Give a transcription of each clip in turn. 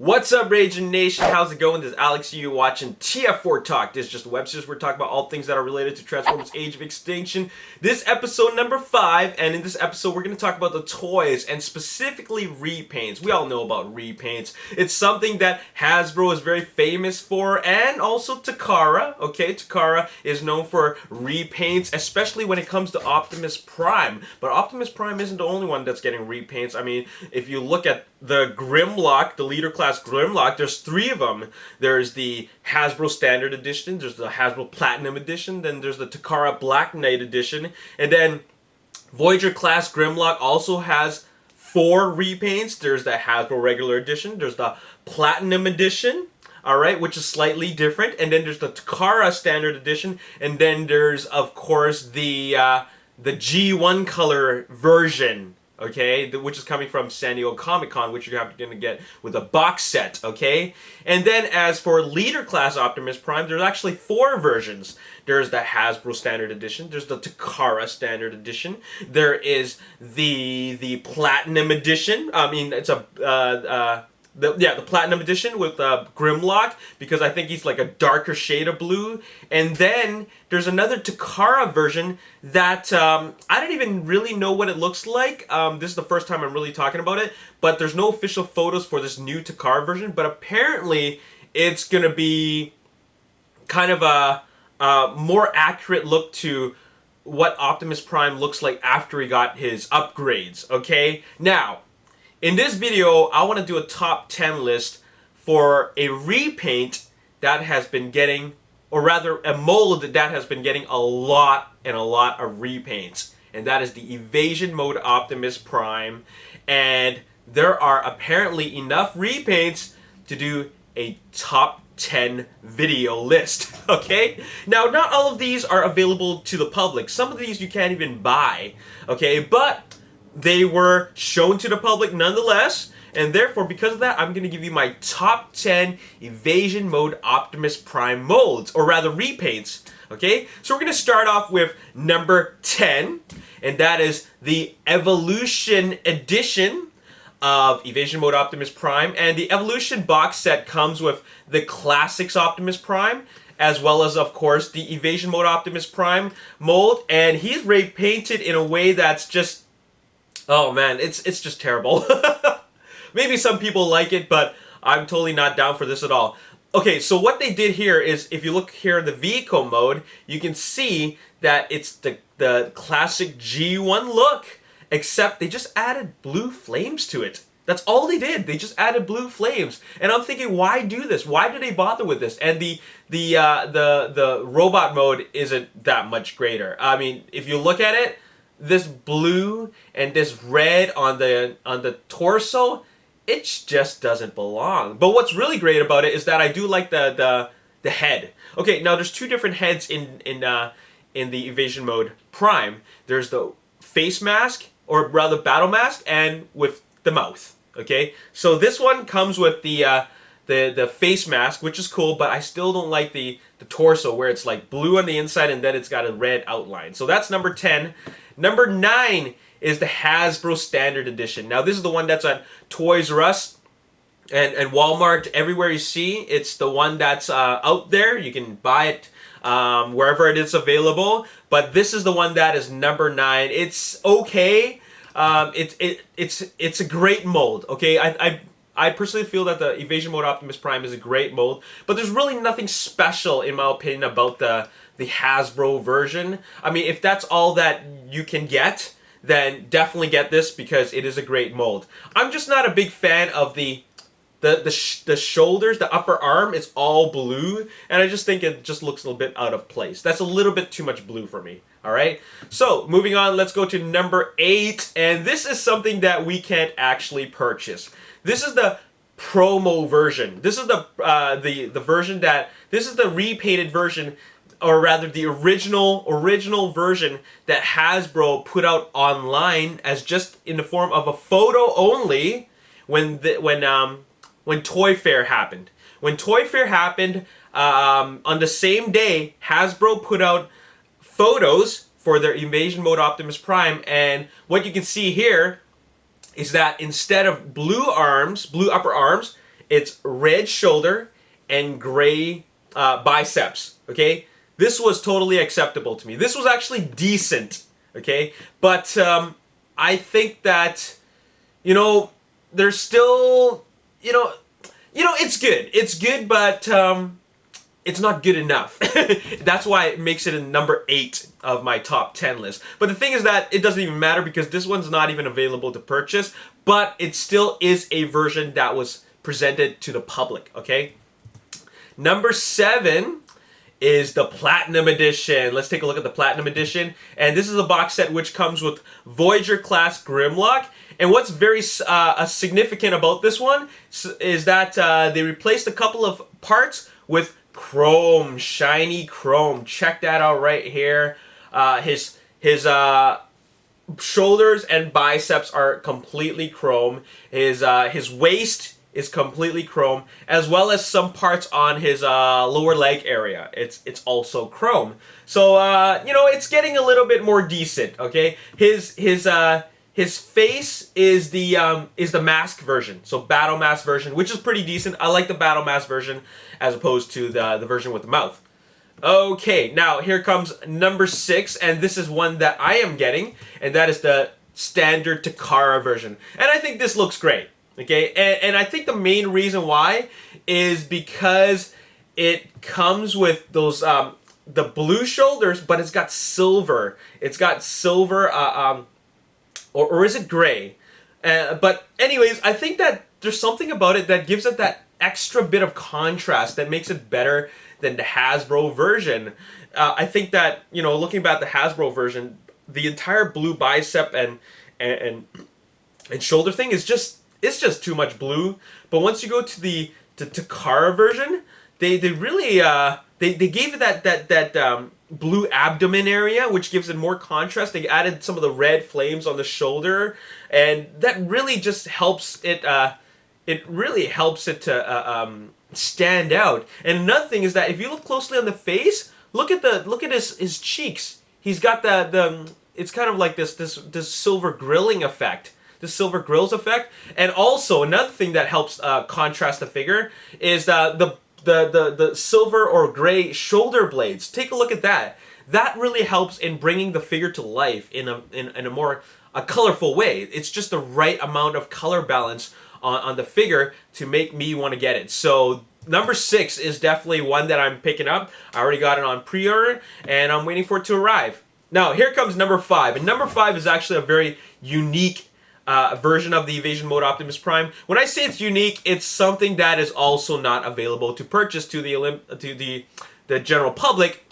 What's up, Ragin Nation? How's it going? This is Alex. You watching TF4 Talk. This is just a web series. We're talking about all things that are related to Transformers Age of Extinction. This episode number 5, and in this episode, we're going to talk about the toys and specifically repaints. We all know about repaints. It's something that Hasbro is very famous for, and also Takara. Okay, Takara is known for repaints, especially when it comes to Optimus Prime. But Optimus Prime isn't the only one that's getting repaints. I mean, if you look at the Grimlock, the leader class Grimlock, there's 3 of them. There's the Hasbro Standard Edition, there's the Hasbro Platinum Edition, then there's the Takara Black Knight Edition, and then Voyager class Grimlock also has 4 repaints. There's the Hasbro Regular Edition, there's the Platinum Edition, alright, which is slightly different, and then there's the Takara Standard Edition, and then there's, of course, the G1 color version. Okay, which is coming from San Diego Comic-Con, which you're going to get with a box set, okay? And then as for leader class Optimus Prime, there's actually 4 versions. There's the Hasbro Standard Edition, there's the Takara Standard Edition, there is the Platinum Edition. I mean, it's the Platinum Edition with Grimlock, because I think he's like a darker shade of blue. And then there's another Takara version that I don't even really know what it looks like. This is the first time I'm really talking about it, but there's no official photos for this new Takara version. But apparently it's going to be kind of a more accurate look to what Optimus Prime looks like after he got his upgrades, okay? Now, in this video, I want to do a top 10 list for a repaint that has been getting, or rather a mold that has been getting a lot of repaints. And that is the Evasion mode Optimus Prime. And there are apparently enough repaints to do a top 10 video list, okay? Now, not all of these are available to the public. Some of these you can't even buy, okay? But they were shown to the public nonetheless, and therefore, because of that, I'm going to give you my top 10 Evasion mode Optimus Prime molds, or rather repaints, okay? So we're going to start off with number 10, and that is the Evolution Edition of Evasion mode Optimus Prime. And the Evolution box set comes with the Classics Optimus Prime, as well as, of course, the Evasion mode Optimus Prime mold, and he's repainted in a way that's just, oh man, it's just terrible. Maybe some people like it, but I'm totally not down for this at all. Okay, so what they did here is, if you look here in the vehicle mode, you can see that it's the classic G1 look, except they just added blue flames to it. That's all they did. They just added blue flames. And I'm thinking, why do this? Why did they bother with this? And the robot mode isn't that much greater. I mean, if you look at it, this blue and this red on the torso, it just doesn't belong. But what's really great about it is that I do like the head. Okay, now there's 2 different heads in the Evasion mode Prime. There's the face mask, or rather battle mask, and with the mouth. Okay, so this one comes with the face mask, which is cool, but I still don't like the torso where it's like blue on the inside and then it's got a red outline. So that's number 10. Number 9 is the Hasbro Standard Edition. Now, this is the one that's at Toys R Us and Walmart. Everywhere you see, it's the one that's out there. You can buy it wherever it is available. But this is the one that is number 9. It's okay. It's a great mold. Okay, I personally feel that the Evasion mode Optimus Prime is a great mold, but there's really nothing special, in my opinion, about the Hasbro version. I mean, if that's all that you can get, then definitely get this, because it is a great mold. I'm just not a big fan of the shoulders, the upper arm is all blue, and I just think it just looks a little bit out of place. That's a little bit too much blue for me. Alright, so moving on, let's go to number 8, and this is something that we can't actually purchase. This is the promo version. This is the version that, this is the repainted version, or rather the original version that Hasbro put out online as just in the form of a photo only when Toy Fair happened. When Toy Fair happened, on the same day, Hasbro put out photos for their Evasion mode Optimus Prime, and what you can see here is that instead of blue upper arms, It's red shoulder and gray biceps, okay? This was totally acceptable to me. This was actually decent, okay? But I think that, you know, there's still, you know, it's good. It's good, but it's not good enough. That's why it makes it in number 8 of my top 10 list. But the thing is that it doesn't even matter because this one's not even available to purchase, but it still is a version that was presented to the public, okay? Number 7 is the Platinum Edition. Let's take a look at the Platinum Edition. And this is a box set which comes with Voyager class Grimlock. And what's very significant about this one is that they replaced a couple of parts with chrome, shiny chrome. Check that out right here. His shoulders and biceps are completely chrome. His waist is completely chrome, as well as some parts on his lower leg area. It's also chrome. So you know, it's getting a little bit more decent. Okay, his face is the mask version, so battle mask version, which is pretty decent. I like the battle mask version as opposed to the version with the mouth. Okay, now here comes number 6, and this is one that I am getting, and that is the standard Takara version. And I think this looks great. Okay, and I think the main reason why is because it comes with those the blue shoulders, but it's got silver. It's got silver, or is it gray? But anyways, I think that there's something about it that gives it that extra bit of contrast that makes it better than the Hasbro version. I think that, you know, looking back at the Hasbro version, the entire blue bicep and shoulder thing is just. It's just too much blue. But once you go to the Takara version, they really they gave it that blue abdomen area, which gives it more contrast. They added some of the red flames on the shoulder, and that really just helps it. It really helps it to stand out. And another thing is that if you look closely on the face, look at his cheeks. He's got the it's kind of like this silver grilling effect. The silver grills effect. And also another thing that helps contrast the figure is the silver or gray shoulder blades. Take a look at that. That really helps in bringing the figure to life in a more colorful way. It's just the right amount of color balance on the figure to make me want to get it. So number 6 is definitely one that I'm picking up. I already got it on pre-order and I'm waiting for it to arrive. Now here comes number 5, and number 5 is actually a very unique version of the Evasion mode Optimus Prime. When I say it's unique, it's something that is also not available to purchase to the general public.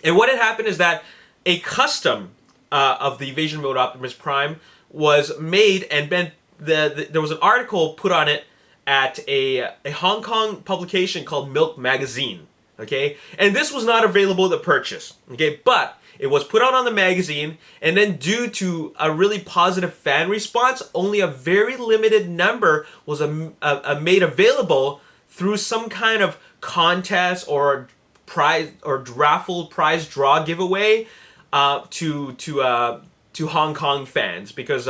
And what had happened is that a custom of the Evasion mode Optimus Prime was made, and there was an article put on it at a Hong Kong publication called Milk Magazine. Okay, and this was not available to purchase. Okay, but it was put out on the magazine, and then due to a really positive fan response, only a very limited number was made available through some kind of contest or prize or raffle prize draw giveaway to Hong Kong fans, because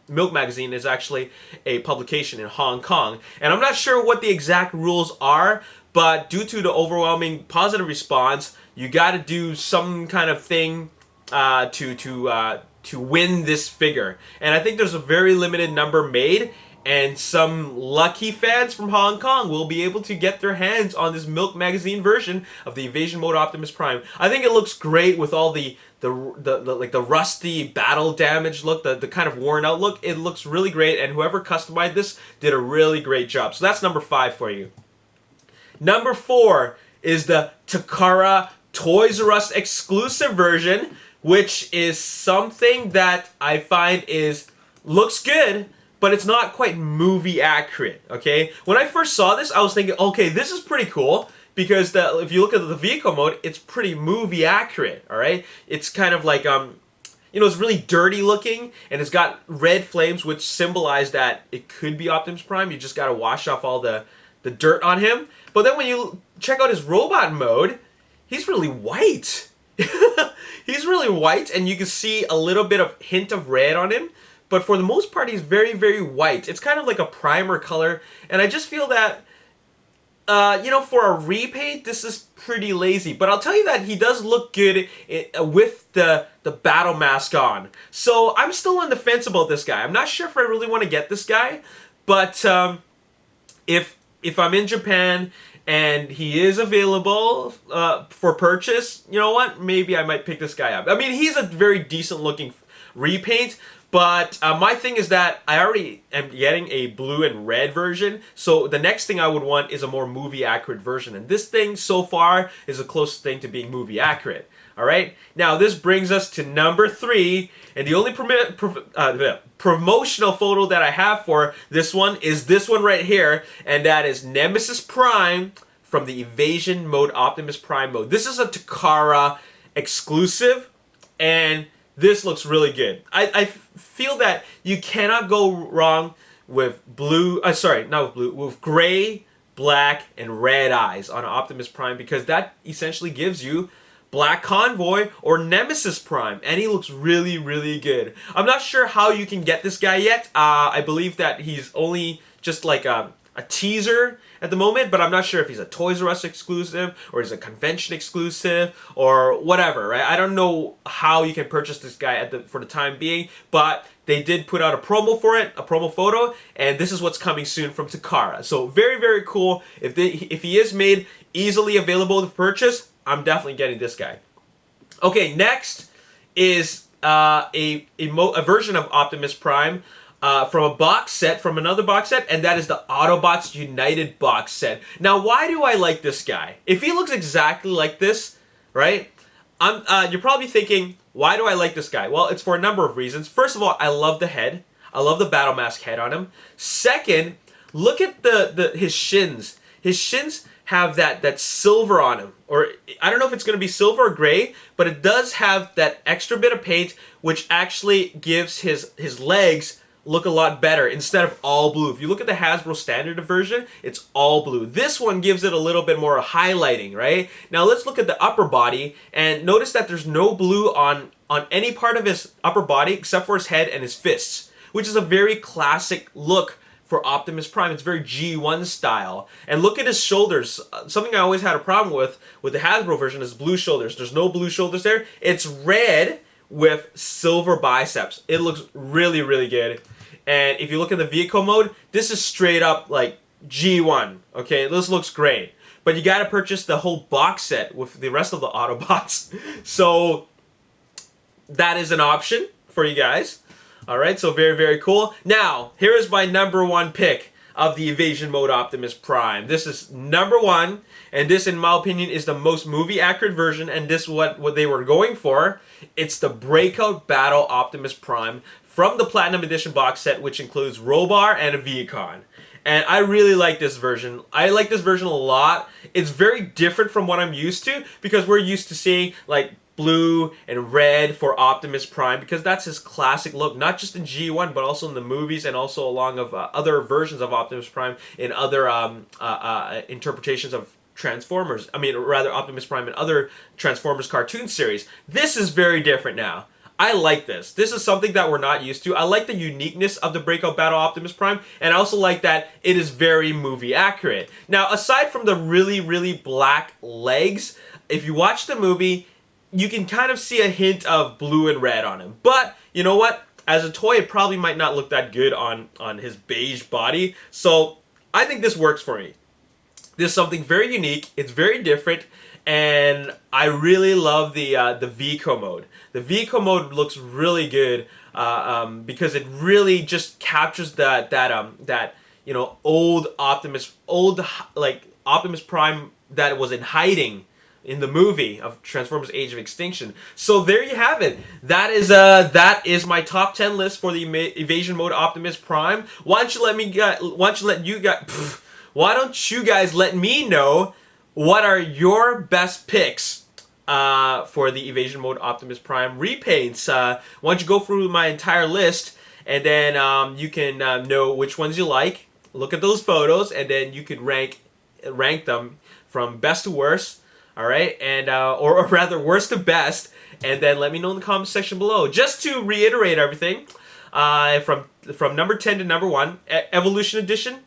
Milk Magazine is actually a publication in Hong Kong, and I'm not sure what the exact rules are, but due to the overwhelming positive response, you got to do some kind of thing to win this figure. And I think there's a very limited number made, and some lucky fans from Hong Kong will be able to get their hands on this Milk Magazine version of the Evasion mode Optimus Prime. I think it looks great with all the like the rusty battle damage look, the kind of worn out look. It looks really great, and whoever customized this did a really great job. So that's number 5 for you. Number 4 is the Takara Toys R Us exclusive version, which is something that I find looks good, but it's not quite movie accurate. Okay, when I first saw this, I was thinking, okay, this is pretty cool, because if you look at the vehicle mode, it's pretty movie accurate. All right, it's kind of like you know, it's really dirty looking, and it's got red flames, which symbolize that it could be Optimus Prime. You just got to wash off all the dirt on him. But then when you check out his robot mode, he's really white. He's really white, and you can see a little bit of hint of red on him. but for the most part, he's very, very white. It's kind of like a primer color, and I just feel that, you know, for a repaint, this is pretty lazy. But I'll tell you that he does look good with the battle mask on. So I'm still on the fence about this guy. I'm not sure if I really want to get this guy, but if I'm in Japan and he is available for purchase, you know what? Maybe I might pick this guy up. I mean, he's a very decent looking repaint, but my thing is that I already am getting a blue and red version, so the next thing I would want is a more movie accurate version, and this thing so far is the closest thing to being movie accurate. Alright, now this brings us to number 3, and the only promotional photo that I have for this one is this one right here, and that is Nemesis Prime from the Evasion mode, Optimus Prime mode. This is a Takara exclusive, and this looks really good. I feel that you cannot go wrong with with gray, black, and red eyes on Optimus Prime, because that essentially gives you Black Convoy or Nemesis Prime, and he looks really, really good. I'm not sure how you can get this guy yet. I believe that he's only just like a teaser at the moment, but I'm not sure if he's a Toys R Us exclusive or he's a convention exclusive or whatever, right? I don't know how you can purchase this guy for the time being, but they did put out a promo for it, a promo photo, and this is what's coming soon from Takara. So very, very cool. If he is made easily available to purchase, I'm definitely getting this guy. Okay, next is a version of Optimus Prime from a box set, from another box set, and that is the Autobots United box set. Now, why do I like this guy? If he looks exactly like this, right, you're probably thinking, why do I like this guy? Well, it's for a number of reasons. First of all, I love the head. I love the battle mask head on him. Second, look at his shins. His shins have that silver on him, or I don't know if it's going to be silver or gray, but it does have that extra bit of paint, which actually gives his legs look a lot better instead of all blue. If you look at the Hasbro standard version, it's all blue. This one gives it a little bit more highlighting, right? Now let's look at the upper body, and notice that there's no blue on any part of his upper body except for his head and his fists, which is a very classic look for Optimus Prime. It's very G1 style. And look at his shoulders. Something I always had a problem with the Hasbro version is blue shoulders. There's no blue shoulders there. It's red with silver biceps. It looks really, really good. And if you look at the vehicle mode, this is straight up like G1. Okay, this looks great. But you gotta purchase the whole box set with the rest of the Autobots. So that is an option for you guys. Alright, so very, very cool. Now, here is my number 1 pick of the Evasion mode Optimus Prime. This is number 1, and this, in my opinion, is the most movie-accurate version, and this is what they were going for. It's the Breakout Battle Optimus Prime from the Platinum Edition box set, which includes Robar and a Vehicon. And I really like this version. I like this version a lot. It's very different from what I'm used to, because we're used to seeing, like, blue and red for Optimus Prime, because that's his classic look, not just in G1 but also in the movies, and also along of other versions of Optimus Prime in other interpretations of Transformers. I mean, rather, Optimus Prime in other Transformers cartoon series. This is very different now. I like this. This is something that we're not used to. I like the uniqueness of the Breakout Battle Optimus Prime, and I also like that it is very movie accurate. Now, aside from the really, really black legs, if you watch the movie, you can kind of see a hint of blue and red on him. But, you know what? As a toy, it probably might not look that good on his beige body. So, I think this works for me. This is something very unique. It's very different. And I really love the Vehicle mode. The Vehicle mode looks really good because it really just captures that you know, old Optimus Prime that was in hiding in the movie of Transformers Age of Extinction. So there you have it. That is my top 10 list for the Evasion mode Optimus Prime. Why don't you guys let me know what are your best picks for the Evasion mode Optimus Prime repaints? Why don't you go through my entire list, and then you can know which ones you like. Look at those photos, and then you can rank them from best to worst. All right, and or rather worst to best, and then let me know in the comment section below. Just to reiterate everything, from number 10 to number 1. Evolution Edition,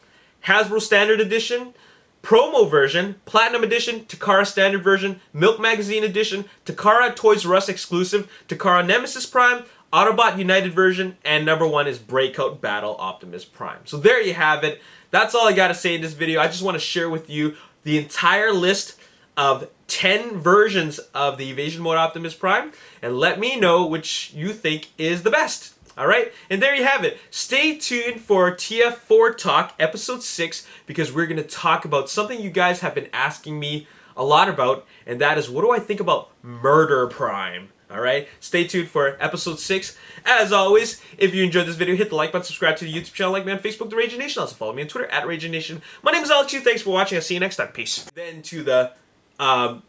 Hasbro Standard Edition, Promo Version, Platinum Edition, Takara Standard Version, Milk Magazine Edition, Takara Toys R Us Exclusive, Takara Nemesis Prime, Autobot United Version, and number 1 is Breakout Battle Optimus Prime. So there you have it. That's all I got to say in this video. I just want to share with you the entire list of 10 versions of the Evasion mode Optimus Prime, and let me know which you think is the best. Alright, and there you have it. Stay tuned for TF4 Talk Episode 6, because we're going to talk about something you guys have been asking me a lot about, and that is, what do I think about Murder Prime? Alright, stay tuned for Episode 6. As always, if you enjoyed this video, hit the like button, subscribe to the YouTube channel, like me on Facebook, The Ragin Nation. Also follow me on Twitter, @RaginNation. My name is Alex Yu. Thanks for watching. I'll see you next time. Peace. Then to the, I'm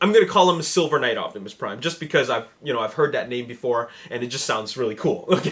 gonna call him Silver Knight Optimus Prime, just because I've heard that name before, and it just sounds really cool. Okay.